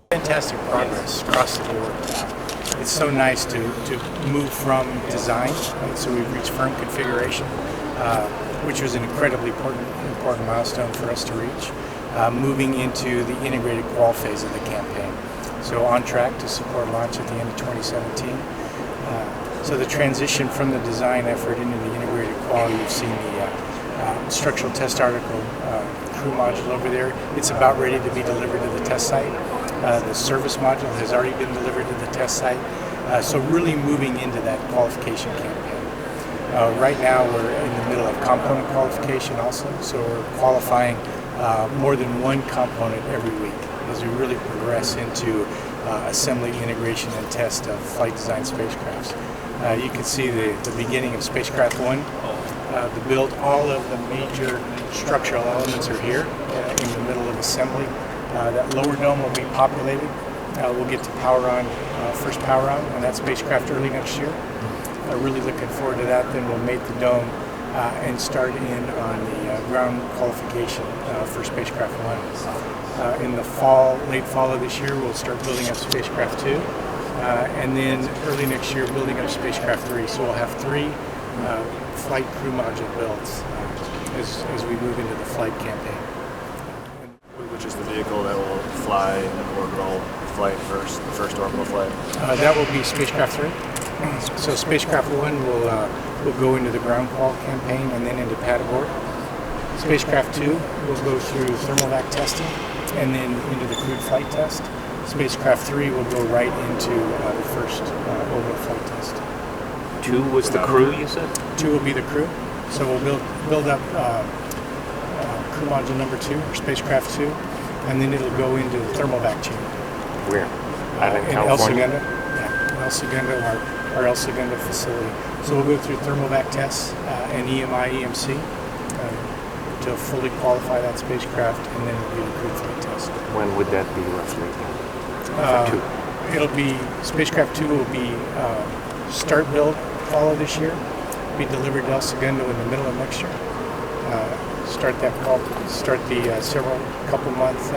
Fantastic progress across the board. It's so nice to move from design, right? So we've reached firm configuration, which was an incredibly important milestone for us to reach, moving into the integrated qual phase of the campaign. So on track to support launch at the end of 2017. So the transition from the design effort into the integrated qual, you've seen the structural test article crew module over there. It's about ready to be delivered to the test site. The service module has already been delivered to the test site. So really moving into that qualification campaign. Right now we're in the middle of component qualification also, so we're qualifying more than one component every week as we really progress into assembly, integration, and test of flight design spacecrafts. You can see the beginning of spacecraft 1. The build, all of the major structural elements are here in the middle of assembly. That lower dome will be populated. We'll get to power on, first power on that spacecraft early next year. Really looking forward to that. Then we'll mate the dome and start in on the ground qualification for spacecraft 1. In the fall, late fall of this year, we'll start building up spacecraft 2. And then early next year, building up spacecraft 3. So we'll have 3 flight crew module builds as we move into the flight campaign. Which is the vehicle that will fly an orbital flight first, the first orbital flight? That will be spacecraft 3. So spacecraft 1 will go into the ground qual campaign and then into pad abort. Spacecraft 2 will go through thermal vac testing and then into the crewed flight test. Spacecraft 3 will go right into the first orbital flight test. 2 was the crew, you said? 2 will be the crew. So we'll build up crew module number 2, or spacecraft 2, and then it'll go into the thermal vac chamber. Where? In El Segundo. Yeah, in El Segundo, our El Segundo facility. So we'll go through thermal vac tests and EMI, EMC to fully qualify that spacecraft, and then it'll be the crewed flight test. When would that be roughly? It'll be, spacecraft 2 will be start build fall of this year, be delivered to El Segundo in the middle of next year. Start the couple month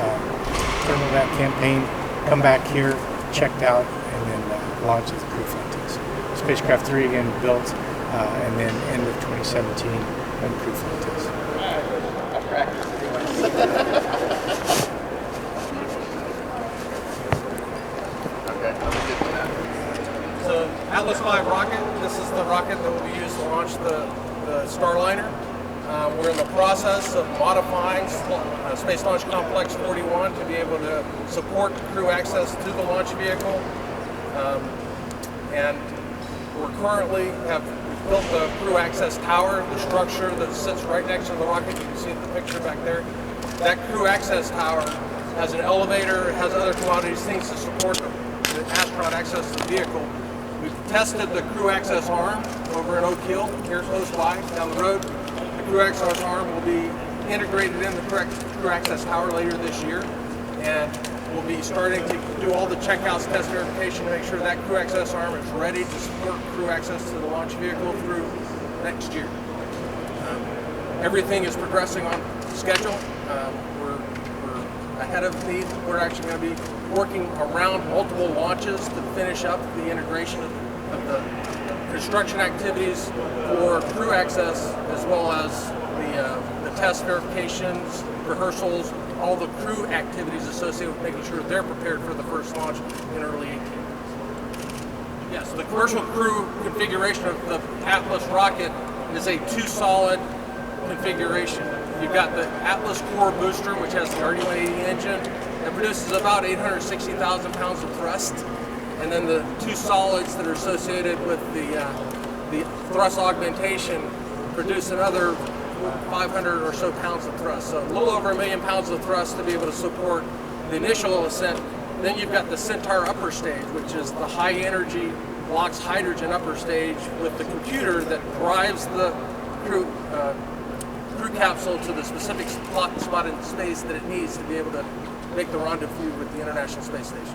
thermal vac campaign, come back here, checked out, and then launch the crew flight test. Spacecraft 3 again built, and then end of 2017 and crew flight test. So Atlas V rocket, this is the rocket that will be used to launch the Starliner. We're in the process of modifying Space Launch Complex 41 to be able to support crew access to the launch vehicle. And we're currently we've built the crew access tower, the structure that sits right next to the rocket. You can see the picture back there. That crew access tower has an elevator, it has other commodities, things to support the astronaut access to the vehicle. We've tested the crew access arm over in Oak Hill, here close by, down the road. The crew access arm will be integrated in the crew access tower later this year, and we'll be starting to do all the checkouts, test verification, to make sure that crew access arm is ready to support crew access to the launch vehicle through next year. Everything is progressing on schedule. We're ahead of need. We're actually going to be working around multiple launches to finish up the integration of the construction activities for crew access, as well as the test verifications, rehearsals, all the crew activities associated with making sure they're prepared for the first launch in early 18. Yes, the commercial crew configuration of the Atlas rocket is a 2-solid configuration. You've got the Atlas core booster, which has the RD-180 engine that produces about 860,000 pounds of thrust, and then the 2 solids that are associated with the thrust augmentation produce another 500 or so pounds of thrust. So a little over 1 million pounds of thrust to be able to support the initial ascent. Then you've got the Centaur upper stage, which is the high energy LOX hydrogen upper stage with the computer that drives the crew capsule to the specific spot in space that it needs to be able to make the rendezvous with the International Space Station.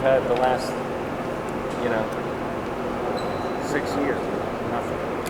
had the last, 6 years. Nothing.